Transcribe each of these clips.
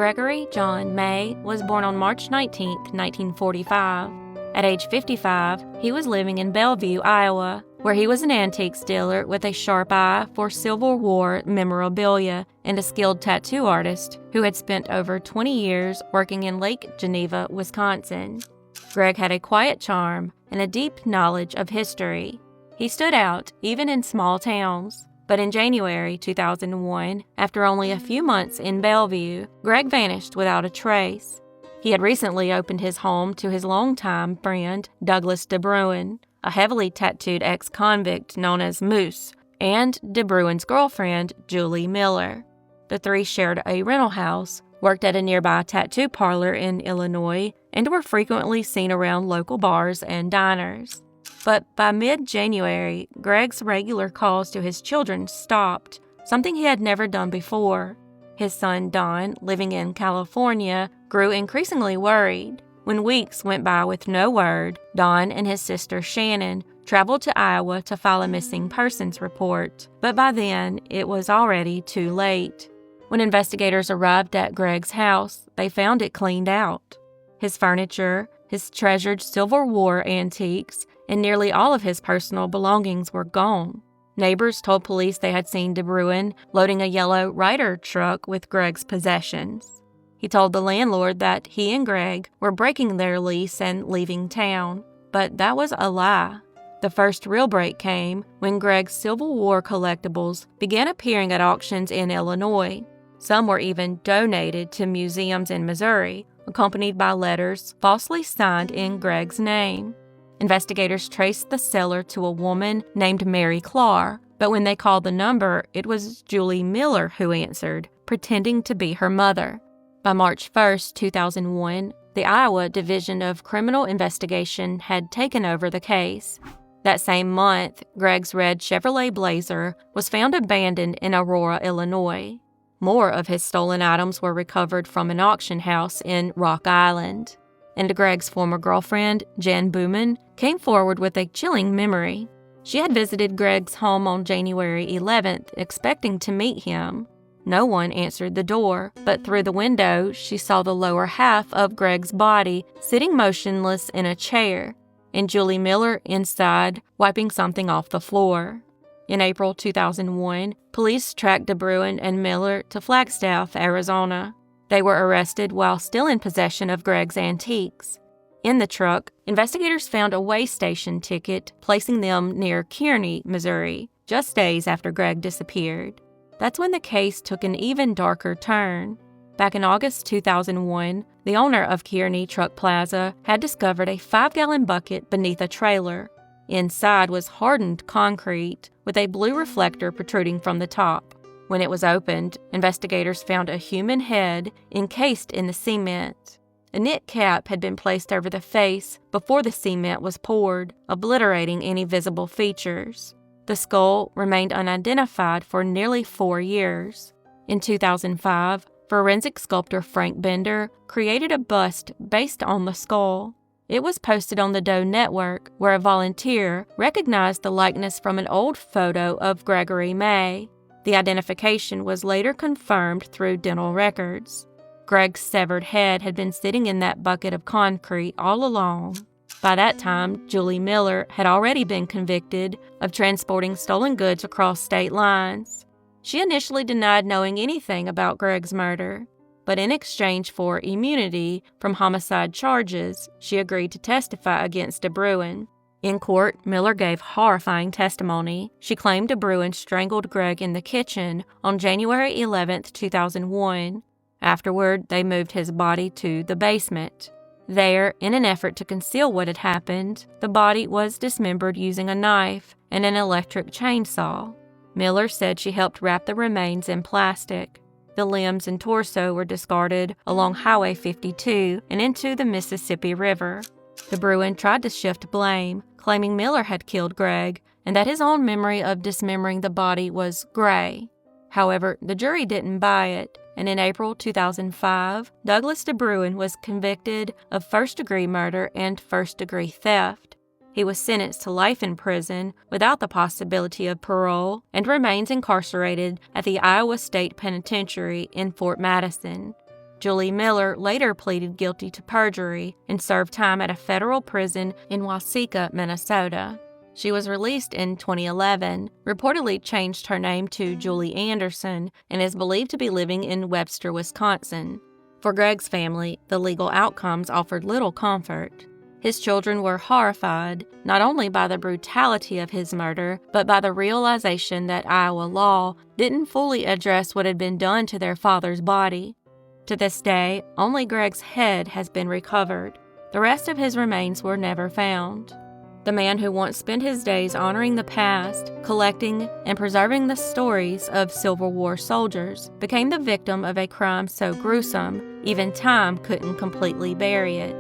Gregory John May was born on March 19, 1945. At age 55, he was living in Bellevue, Iowa, where he was an antiques dealer with a sharp eye for Civil War memorabilia and a skilled tattoo artist who had spent over 20 years working in Lake Geneva, Wisconsin. Greg had a quiet charm and a deep knowledge of history. He stood out even in small towns. But in January 2001, after only a few months in Bellevue, Greg vanished without a trace. He had recently opened his home to his longtime friend, Douglas DeBruin, a heavily tattooed ex-convict known as Moose, and DeBruin's girlfriend, Julie Miller. The three shared a rental house, worked at a nearby tattoo parlor in Illinois, and were frequently seen around local bars and diners. But by mid-January, Greg's regular calls to his children stopped, something he had never done before. His son, Don, living in California, grew increasingly worried. When weeks went by with no word, Don and his sister, Shannon, traveled to Iowa to file a missing persons report. But by then, it was already too late. When investigators arrived at Greg's house, they found it cleaned out. His furniture, his treasured Civil War antiques, and nearly all of his personal belongings were gone. Neighbors told police they had seen DeBruin loading a yellow Ryder truck with Greg's possessions. He told the landlord that he and Greg were breaking their lease and leaving town, but that was a lie. The first real break came when Greg's Civil War collectibles began appearing at auctions in Illinois. Some were even donated to museums in Missouri, accompanied by letters falsely signed in Greg's name. Investigators traced the seller to a woman named Mary Clark, but when they called the number, it was Julie Miller who answered, pretending to be her mother. By March 1, 2001, the Iowa Division of Criminal Investigation had taken over the case. That same month, Greg's red Chevrolet Blazer was found abandoned in Aurora, Illinois. More of his stolen items were recovered from an auction house in Rock Island. And Greg's former girlfriend, Jan Booman, came forward with a chilling memory. She had visited Greg's home on January 11th, expecting to meet him. No one answered the door, but through the window, she saw the lower half of Greg's body sitting motionless in a chair, and Julie Miller inside, wiping something off the floor. In April 2001, police tracked DeBruin and Miller to Flagstaff, Arizona. They were arrested while still in possession of Greg's antiques. In the truck, investigators found a way station ticket, placing them near Kearney, Missouri, just days after Greg disappeared. That's when the case took an even darker turn. Back in August 2001, the owner of Kearney Truck Plaza had discovered a 5-gallon bucket beneath a trailer. Inside was hardened concrete with a blue reflector protruding from the top. When it was opened, investigators found a human head encased in the cement. A knit cap had been placed over the face before the cement was poured, obliterating any visible features. The skull remained unidentified for nearly 4 years. In 2005, forensic sculptor Frank Bender created a bust based on the skull. It was posted on the Doe Network, where a volunteer recognized the likeness from an old photo of Gregory May. The identification was later confirmed through dental records. Greg's severed head had been sitting in that bucket of concrete all along. By that time, Julie Miller had already been convicted of transporting stolen goods across state lines. She initially denied knowing anything about Greg's murder, but in exchange for immunity from homicide charges, she agreed to testify against DeBruin. In court, Miller gave horrifying testimony. She claimed DeBruin strangled Greg in the kitchen on January 11, 2001. Afterward, they moved his body to the basement. There, in an effort to conceal what had happened, the body was dismembered using a knife and an electric chainsaw. Miller said she helped wrap the remains in plastic. The limbs and torso were discarded along Highway 52 and into the Mississippi River. DeBruin tried to shift blame, claiming Miller had killed Greg and that his own memory of dismembering the body was gray. However, the jury didn't buy it, and in April 2005, Douglas DeBruin was convicted of first-degree murder and first-degree theft. He was sentenced to life in prison without the possibility of parole and remains incarcerated at the Iowa State Penitentiary in Fort Madison. Julie Miller later pleaded guilty to perjury and served time at a federal prison in Waseca, Minnesota. She was released in 2011, reportedly changed her name to Julie Anderson, and is believed to be living in Webster, Wisconsin. For Greg's family, the legal outcomes offered little comfort. His children were horrified, not only by the brutality of his murder, but by the realization that Iowa law didn't fully address what had been done to their father's body. To this day, only Greg's head has been recovered. The rest of his remains were never found. The man who once spent his days honoring the past, collecting and preserving the stories of Civil War soldiers, became the victim of a crime so gruesome, even time couldn't completely bury it.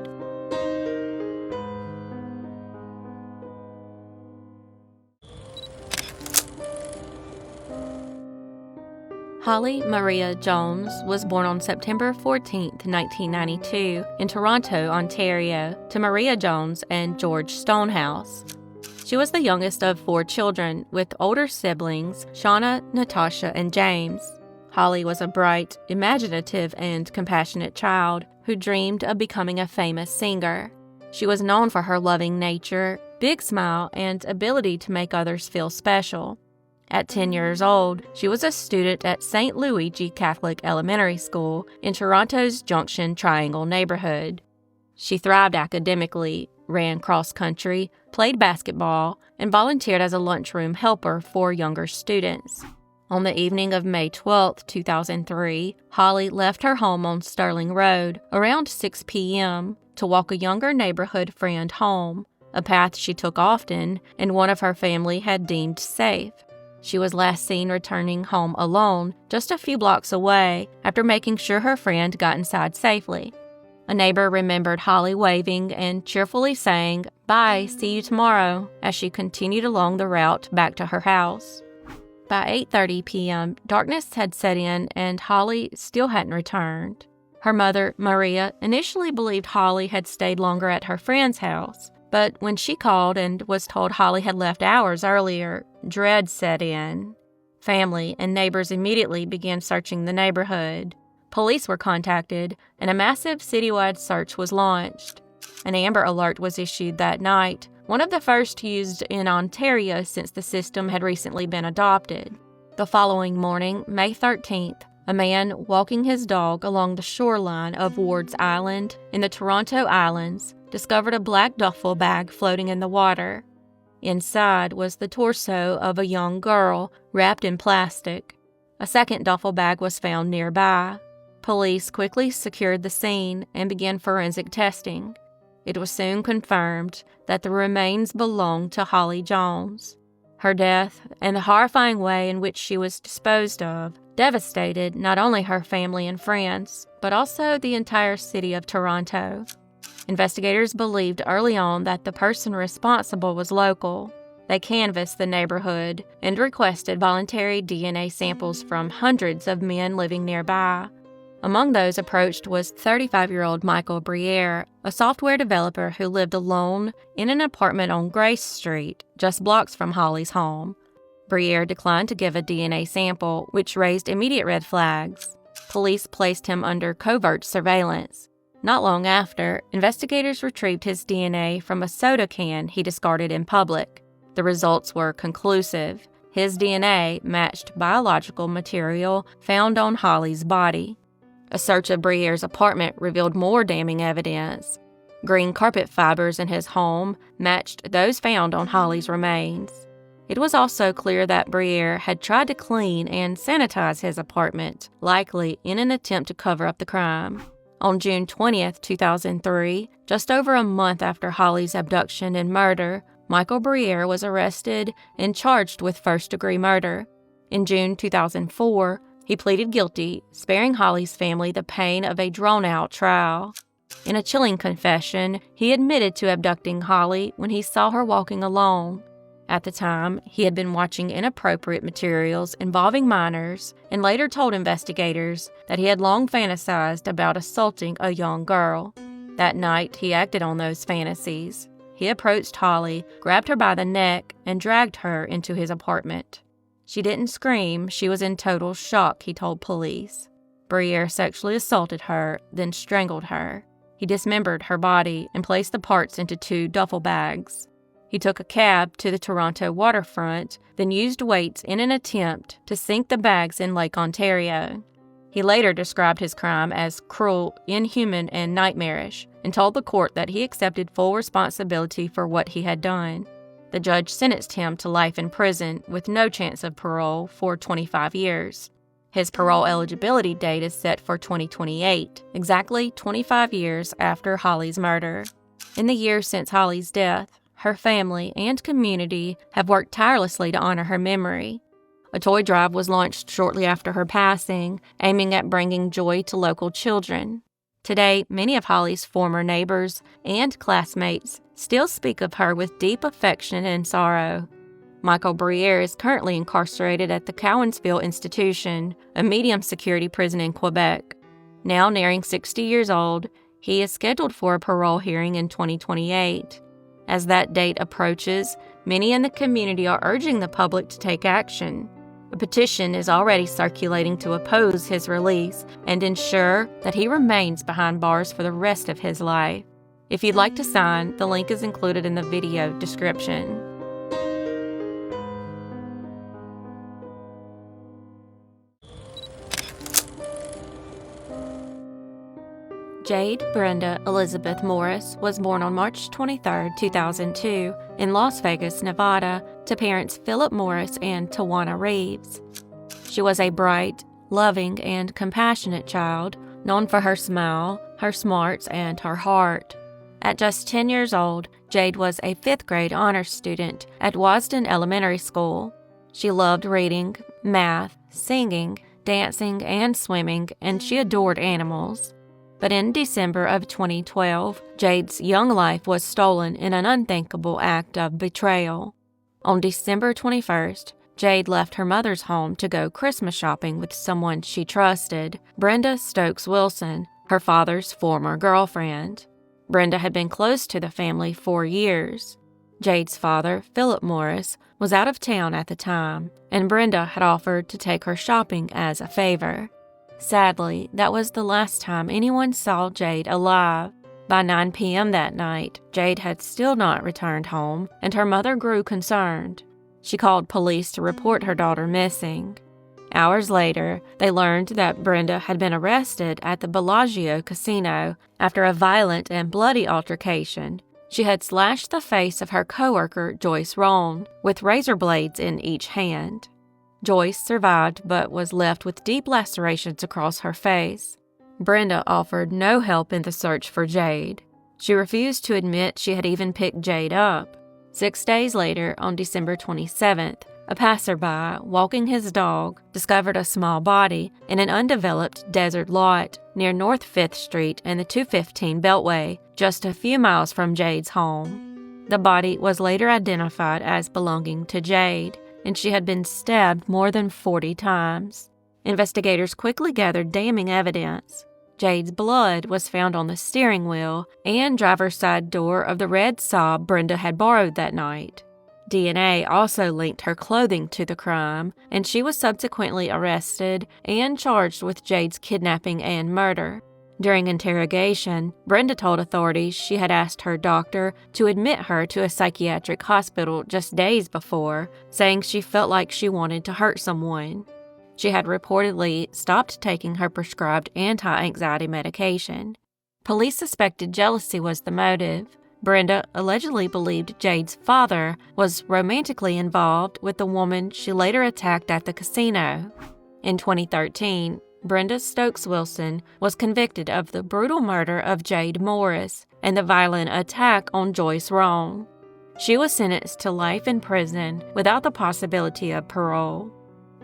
Holly Maria Jones was born on September 14, 1992, in Toronto, Ontario, to Maria Jones and George Stonehouse. She was the youngest of 4 children, with older siblings Shauna, Natasha, and James. Holly was a bright, imaginative, and compassionate child who dreamed of becoming a famous singer. She was known for her loving nature, big smile, and ability to make others feel special. At 10 years old, she was a student at St. Luigi Catholic Elementary School in Toronto's Junction Triangle neighborhood. She thrived academically, ran cross-country, played basketball, and volunteered as a lunchroom helper for younger students. On the evening of May 12, 2003, Holly left her home on Sterling Road around 6 p.m. to walk a younger neighborhood friend home, a path she took often and one of her family had deemed safe. She was last seen returning home alone just a few blocks away after making sure her friend got inside safely. A neighbor remembered Holly waving and cheerfully saying, "Bye, see you tomorrow," as she continued along the route back to her house. By 8:30 p.m., darkness had set in and Holly still hadn't returned. Her mother, Maria, initially believed Holly had stayed longer at her friend's house, but when she called and was told Holly had left hours earlier, dread set in. Family and neighbors immediately began searching the neighborhood. Police were contacted, and a massive citywide search was launched. An Amber Alert was issued that night, one of the first used in Ontario since the system had recently been adopted. The following morning, May 13th, a man walking his dog along the shoreline of Ward's Island in the Toronto Islands discovered a black duffel bag floating in the water. Inside was the torso of a young girl wrapped in plastic. A second duffel bag was found nearby. Police quickly secured the scene and began forensic testing. It was soon confirmed that the remains belonged to Holly Jones. Her death and the horrifying way in which she was disposed of devastated not only her family and friends, but also the entire city of Toronto. Investigators believed early on that the person responsible was local. They canvassed the neighborhood and requested voluntary DNA samples from hundreds of men living nearby. Among those approached was 35-year-old Michael Briere, a software developer who lived alone in an apartment on Grace Street, just blocks from Holly's home. Briere declined to give a DNA sample, which raised immediate red flags. Police placed him under covert surveillance. Not long after, investigators retrieved his DNA from a soda can he discarded in public. The results were conclusive. His DNA matched biological material found on Holly's body. A search of Briere's apartment revealed more damning evidence. Green carpet fibers in his home matched those found on Holly's remains. It was also clear that Briere had tried to clean and sanitize his apartment, likely in an attempt to cover up the crime. On June 20, 2003, just over a month after Holly's abduction and murder, Michael Briere was arrested and charged with first-degree murder. In June 2004, he pleaded guilty, sparing Holly's family the pain of a drawn-out trial. In a chilling confession, he admitted to abducting Holly when he saw her walking alone. At the time, he had been watching inappropriate materials involving minors and later told investigators that he had long fantasized about assaulting a young girl. That night, he acted on those fantasies. He approached Holly, grabbed her by the neck, and dragged her into his apartment. She didn't scream, she was in total shock, he told police. Briere sexually assaulted her, then strangled her. He dismembered her body and placed the parts into 2 duffel bags. He took a cab to the Toronto waterfront, then used weights in an attempt to sink the bags in Lake Ontario. He later described his crime as cruel, inhuman, and nightmarish, and told the court that he accepted full responsibility for what he had done. The judge sentenced him to life in prison with no chance of parole for 25 years. His parole eligibility date is set for 2028, exactly 25 years after Holly's murder. In the years since Holly's death, her family and community have worked tirelessly to honor her memory. A toy drive was launched shortly after her passing, aiming at bringing joy to local children. Today, many of Holly's former neighbors and classmates still speak of her with deep affection and sorrow. Michael Briere is currently incarcerated at the Cowansville Institution, a medium-security prison in Quebec. Now nearing 60 years old, he is scheduled for a parole hearing in 2028. As that date approaches, many in the community are urging the public to take action. A petition is already circulating to oppose his release and ensure that he remains behind bars for the rest of his life. If you'd like to sign, the link is included in the video description. Jade Brenda Elizabeth Morris was born on March 23, 2002, in Las Vegas, Nevada, to parents Philip Morris and Tawana Reeves. She was a bright, loving, and compassionate child, known for her smile, her smarts, and her heart. At just 10 years old, Jade was a 5th grade honors student at Wasden Elementary School. She loved reading, math, singing, dancing, and swimming, and she adored animals. But in December of 2012, Jade's young life was stolen in an unthinkable act of betrayal. On December 21st, Jade left her mother's home to go Christmas shopping with someone she trusted, Brenda Stokes Wilson, her father's former girlfriend. Brenda had been close to the family for years. Jade's father, Philip Morris, was out of town at the time, and Brenda had offered to take her shopping as a favor. Sadly, that was the last time anyone saw Jade alive. By 9 p.m. that night, Jade had still not returned home, and her mother grew concerned. She called police to report her daughter missing. Hours later, they learned that Brenda had been arrested at the Bellagio Casino after a violent and bloody altercation. She had slashed the face of her coworker, Joyce Rohn, with razor blades in each hand. Joyce survived but was left with deep lacerations across her face. Brenda offered no help in the search for Jade. She refused to admit she had even picked Jade up. 6 days later, on December 27th, a passerby, walking his dog, discovered a small body in an undeveloped desert lot near North 5th Street and the 215 Beltway, just a few miles from Jade's home. The body was later identified as belonging to Jade, and she had been stabbed more than 40 times. Investigators quickly gathered damning evidence. Jade's blood was found on the steering wheel and driver's side door of the red Saab Brenda had borrowed that night. DNA also linked her clothing to the crime, and she was subsequently arrested and charged with Jade's kidnapping and murder. During interrogation, Brenda told authorities she had asked her doctor to admit her to a psychiatric hospital just days before, saying she felt like she wanted to hurt someone. She had reportedly stopped taking her prescribed anti-anxiety medication. Police suspected jealousy was the motive. Brenda allegedly believed Jade's father was romantically involved with the woman she later attacked at the casino. In 2013, Brenda Stokes Wilson was convicted of the brutal murder of Jade Morris and the violent attack on Joyce Rohn. She was sentenced to life in prison without the possibility of parole.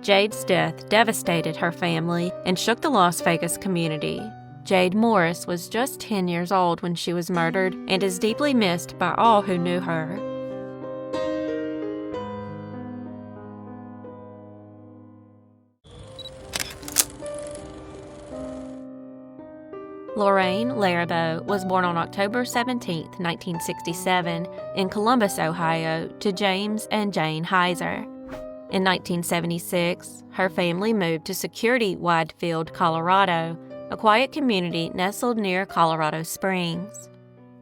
Jade's death devastated her family and shook the Las Vegas community. Jade Morris was just 10 years old when she was murdered and is deeply missed by all who knew her. Lorraine Laribo was born on October 17, 1967, in Columbus, Ohio, to James and Jane Heiser. In 1976, her family moved to Security Widefield, Colorado, a quiet community nestled near Colorado Springs.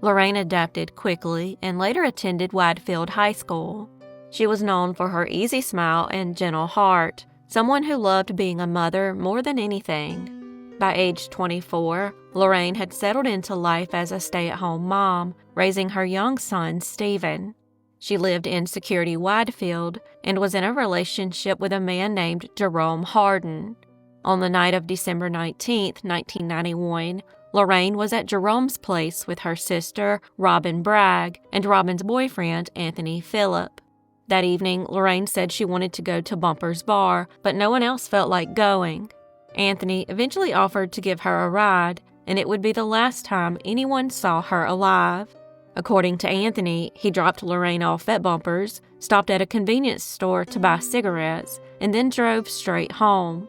Lorraine adapted quickly and later attended Widefield High School. She was known for her easy smile and gentle heart, someone who loved being a mother more than anything. By age 24, Lorraine had settled into life as a stay-at-home mom, raising her young son, Stephen. She lived in Security Widefield and was in a relationship with a man named Jerome Harden. On the night of December 19, 1991, Lorraine was at Jerome's place with her sister, Robin Bragg, and Robin's boyfriend, Anthony Phillip. That evening, Lorraine said she wanted to go to Bumper's Bar, but no one else felt like going. Anthony eventually offered to give her a ride, and it would be the last time anyone saw her alive. According to Anthony, he dropped Lorraine off at Bumper's, stopped at a convenience store to buy cigarettes, and then drove straight home.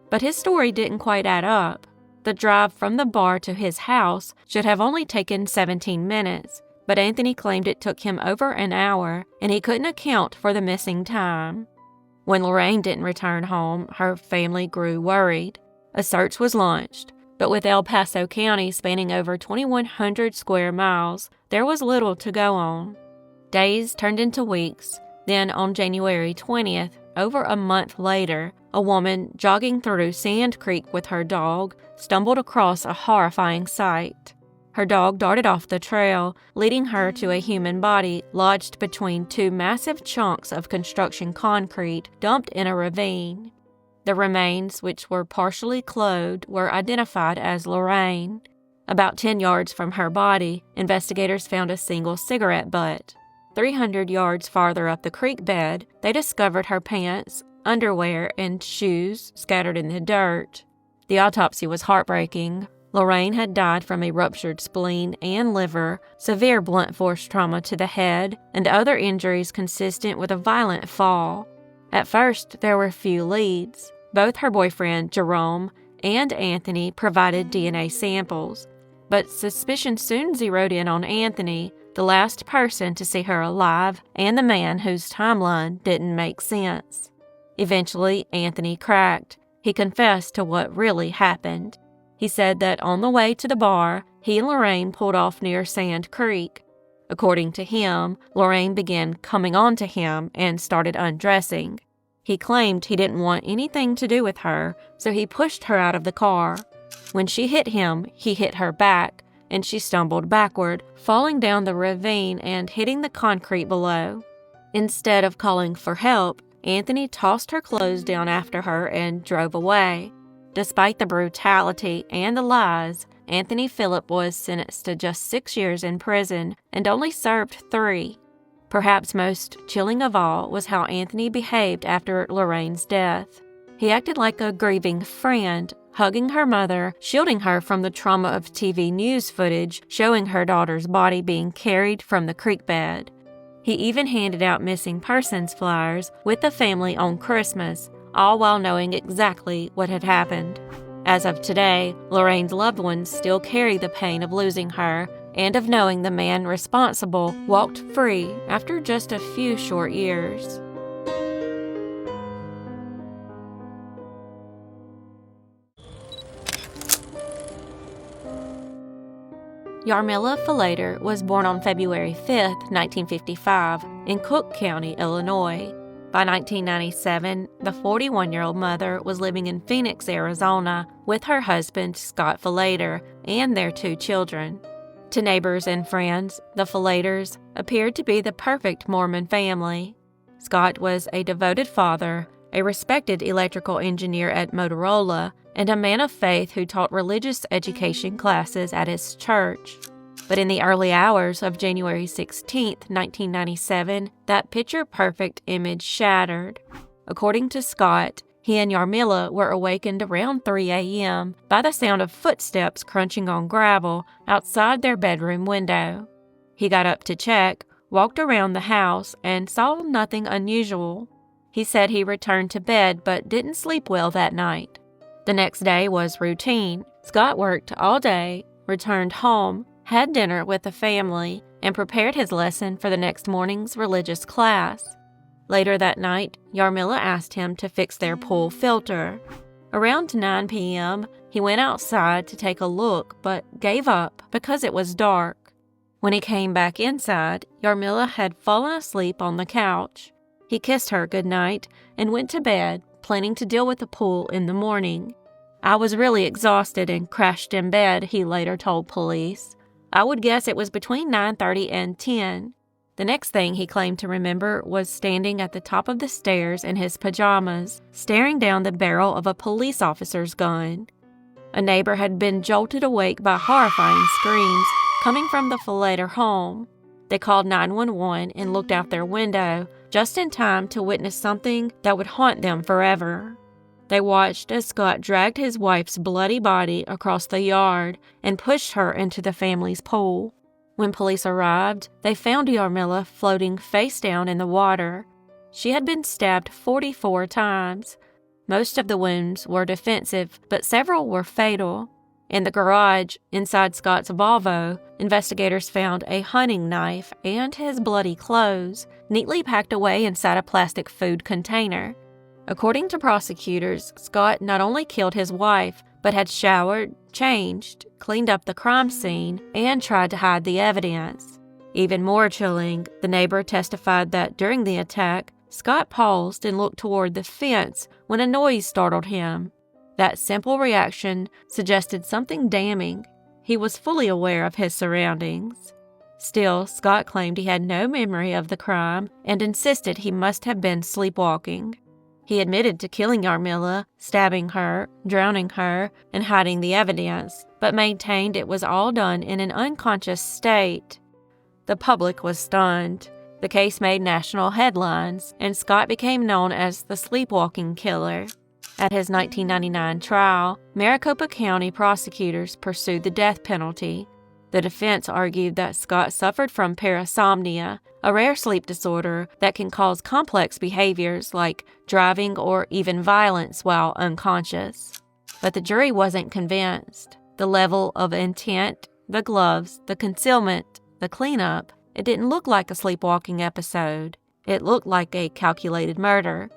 But his story didn't quite add up. The drive from the bar to his house should have only taken 17 minutes, but Anthony claimed it took him over an hour, and he couldn't account for the missing time. When Lorraine didn't return home, her family grew worried. A search was launched, but with El Paso County spanning over 2,100 square miles, there was little to go on. Days turned into weeks. Then on January 20th, over a month later, a woman jogging through Sand Creek with her dog stumbled across a horrifying sight. Her dog darted off the trail, leading her to a human body lodged between two massive chunks of construction concrete dumped in a ravine. The remains, which were partially clothed, were identified as Lorraine. About 10 yards from her body, investigators found a single cigarette butt. 300 yards farther up the creek bed, they discovered her pants, underwear, and shoes scattered in the dirt. The autopsy was heartbreaking. Lorraine had died from a ruptured spleen and liver, severe blunt force trauma to the head, and other injuries consistent with a violent fall. At first, there were few leads. Both her boyfriend, Jerome, and Anthony provided DNA samples, but suspicion soon zeroed in on Anthony, the last person to see her alive and the man whose timeline didn't make sense. Eventually, Anthony cracked. He confessed to what really happened. He said that on the way to the bar, he and Lorraine pulled off near Sand Creek. According to him, Lorraine began coming on to him and started undressing. He claimed he didn't want anything to do with her, so he pushed her out of the car. When she hit him, he hit her back, and she stumbled backward, falling down the ravine and hitting the concrete below. Instead of calling for help, Anthony tossed her clothes down after her and drove away. Despite the brutality and the lies, Anthony Phillip was sentenced to just 6 years in prison and only served 3. Perhaps most chilling of all was how Anthony behaved after Lorraine's death. He acted like a grieving friend, hugging her mother, shielding her from the trauma of TV news footage showing her daughter's body being carried from the creek bed. He even handed out missing persons flyers with the family on Christmas, all while knowing exactly what had happened. As of today, Lorraine's loved ones still carry the pain of losing her and of knowing the man responsible walked free after just a few short years. Yarmila Falater was born on February 5, 1955, in Cook County, Illinois. By 1997, the 41-year-old mother was living in Phoenix, Arizona, with her husband, Scott Falater, and their 2 children. To neighbors and friends, the Falaters appeared to be the perfect Mormon family. Scott was a devoted father, a respected electrical engineer at Motorola, and a man of faith who taught religious education classes at his church. But in the early hours of January 16, 1997, that picture-perfect image shattered. According to Scott, he and Yarmila were awakened around 3 a.m. by the sound of footsteps crunching on gravel outside their bedroom window. He got up to check, walked around the house, and saw nothing unusual. He said he returned to bed but didn't sleep well that night. The next day was routine. Scott worked all day, returned home, had dinner with the family, and prepared his lesson for the next morning's religious class. Later that night, Yarmila asked him to fix their pool filter. Around 9 p.m., he went outside to take a look but gave up because it was dark. When he came back inside, Yarmila had fallen asleep on the couch. He kissed her goodnight and went to bed, planning to deal with the pool in the morning. "I was really exhausted and crashed in bed," he later told police. "I would guess it was between 9:30 and 10. The next thing he claimed to remember was standing at the top of the stairs in his pajamas, staring down the barrel of a police officer's gun. A neighbor had been jolted awake by horrifying screams coming from the Falater home. They called 911 and looked out their window just in time to witness something that would haunt them forever. They watched as Scott dragged his wife's bloody body across the yard and pushed her into the family's pool. When police arrived, they found Yarmila floating face down in the water. She had been stabbed 44 times. Most of the wounds were defensive, but several were fatal. In the garage, inside Scott's Volvo, investigators found a hunting knife and his bloody clothes, neatly packed away inside a plastic food container. According to prosecutors, Scott not only killed his wife, but had showered, changed, cleaned up the crime scene, and tried to hide the evidence. Even more chilling, the neighbor testified that during the attack, Scott paused and looked toward the fence when a noise startled him. That simple reaction suggested something damning. He was fully aware of his surroundings. Still, Scott claimed he had no memory of the crime and insisted he must have been sleepwalking. He admitted to killing Yarmila, stabbing her, drowning her, and hiding the evidence, but maintained it was all done in an unconscious state. The public was stunned. The case made national headlines, and Scott became known as the Sleepwalking Killer. At his 1999 trial, Maricopa County prosecutors pursued the death penalty. The defense argued that Scott suffered from parasomnia, a rare sleep disorder that can cause complex behaviors like driving or even violence while unconscious. But the jury wasn't convinced. The level of intent, the gloves, the concealment, the cleanup, it didn't look like a sleepwalking episode. It looked like a calculated murder.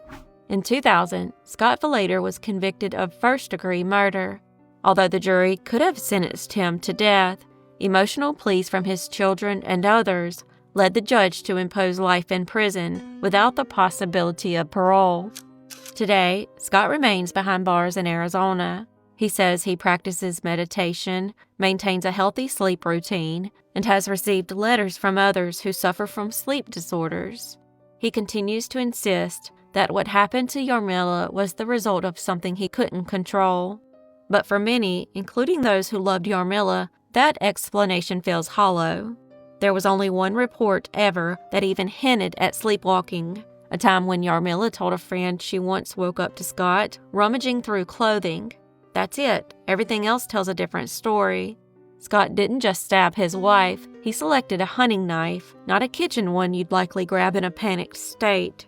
In 2000, Scott Falater was convicted of first-degree murder. Although the jury could have sentenced him to death, emotional pleas from his children and others led the judge to impose life in prison without the possibility of parole. Today, Scott remains behind bars in Arizona. He says he practices meditation, maintains a healthy sleep routine, and has received letters from others who suffer from sleep disorders. He continues to insist that what happened to Yarmila was the result of something he couldn't control. But for many, including those who loved Yarmila, that explanation feels hollow. There was only one report ever that even hinted at sleepwalking, a time when Yarmila told a friend she once woke up to Scott rummaging through clothing. That's it. Everything else tells a different story. Scott didn't just stab his wife. He selected a hunting knife, not a kitchen one you'd likely grab in a panicked state.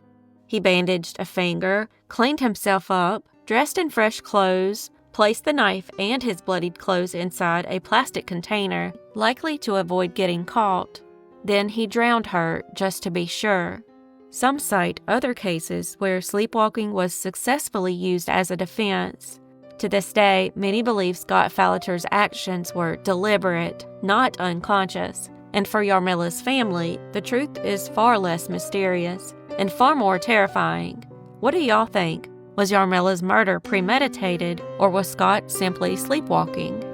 He bandaged a finger, cleaned himself up, dressed in fresh clothes, placed the knife and his bloodied clothes inside a plastic container, likely to avoid getting caught. Then he drowned her just to be sure. Some cite other cases where sleepwalking was successfully used as a defense. To this day, many believe Scott Falater's actions were deliberate, not unconscious. And for Yarmila's family, the truth is far less mysterious and far more terrifying. What do y'all think? Was Yarmila's murder premeditated, or was Scott simply sleepwalking?